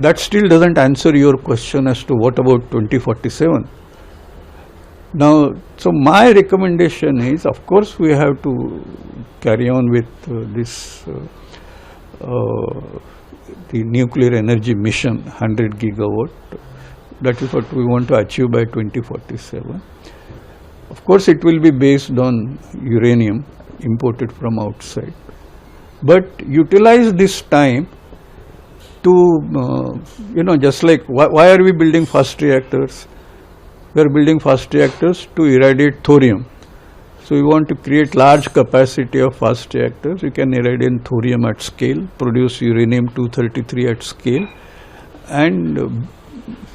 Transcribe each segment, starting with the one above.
that still doesn't answer your question as to what about 2047. Now, so my recommendation is, of course, we have to carry on with the nuclear energy mission, 100 gigawatt. That is what we want to achieve by 2047. Of course, it will be based on uranium imported from outside. But utilize this time to, just like why are we building fast reactors? We are building fast reactors to irradiate thorium. So we want to create large capacity of fast reactors. You can irradiate thorium at scale, produce uranium-233 at scale, and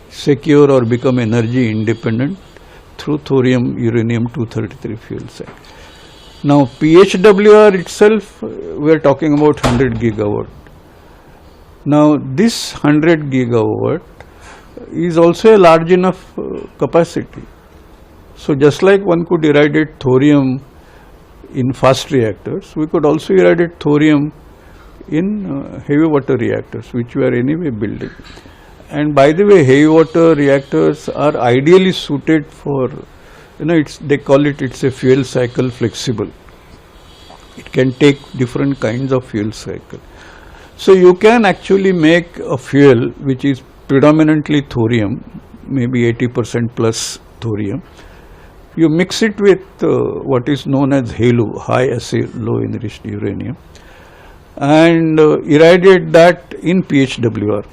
secure or become energy independent through thorium uranium-233 fuel cycle. Now PHWR itself, we are talking about 100 gigawatt. Now this 100 gigawatt is also a large enough capacity. So just like one could irradiate thorium in fast reactors, we could also irradiate thorium in heavy water reactors, which we are anyway building. And by the way, heavy water reactors are ideally suited for, they call it's a fuel cycle flexible. It can take different kinds of fuel cycle. So you can actually make a fuel which is predominantly thorium, maybe 80% plus thorium. You mix it with what is known as HALEU, high assay low enriched uranium, and irradiate that in PHWR.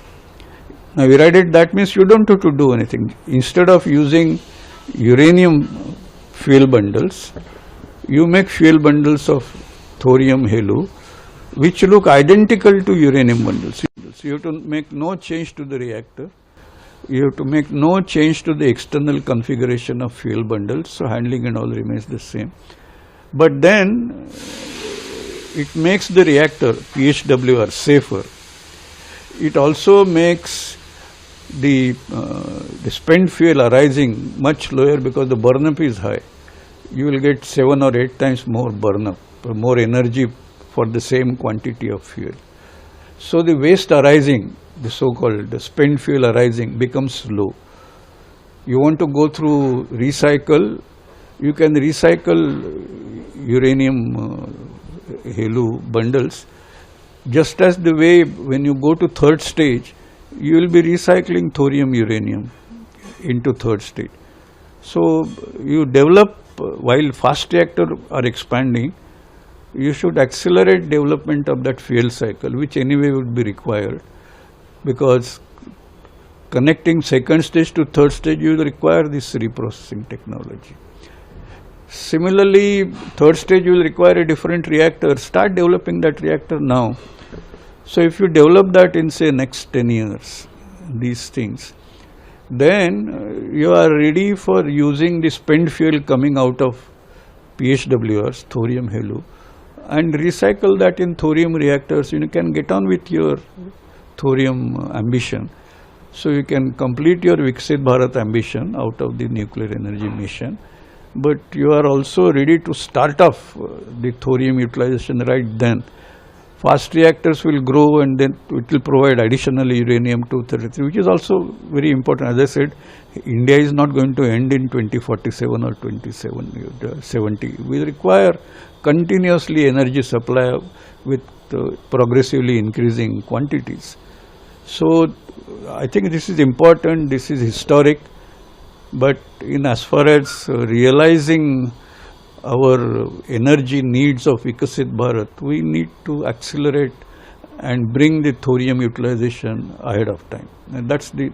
Now irradiate that means you don't have to do anything. Instead of using uranium fuel bundles, you make fuel bundles of thorium HALEU, which look identical to uranium bundles. So you have to make no change to the reactor. You have to make no change to the external configuration of fuel bundles, so handling and all remains the same. But then it makes the reactor PHWR safer. It also makes the spent fuel arising much lower because the burn-up is high. You will get 7 or 8 times more burn-up, more energy for the same quantity of fuel. So the waste arising, the so-called spent fuel arising, becomes low. You want to go through recycle, you can recycle uranium HALEU bundles just as the way when you go to third stage, you will be recycling thorium uranium into third stage. So you develop, while fast reactors are expanding, you should accelerate development of that fuel cycle, which anyway would be required, because connecting second stage to third stage, you will require this reprocessing technology. Similarly, third stage you will require a different reactor. Start developing that reactor now. So if you develop that in say next 10 years, these things, then you are ready for using the spent fuel coming out of PHWRs, thorium HALEU, and recycle that in thorium reactors. You can get on with your thorium ambition. So you can complete your Viksit Bharat ambition out of the nuclear energy mission, but you are also ready to start off the thorium utilization right then. Fast reactors will grow and then it will provide additional uranium-233, which is also very important. As I said, India is not going to end in 2047 or 2070. We require continuously energy supply with progressively increasing quantities. So I think this is important, this is historic, but in as far as realizing our energy needs of Viksit Bharat, we need to accelerate and bring the thorium utilization ahead of time. And that's the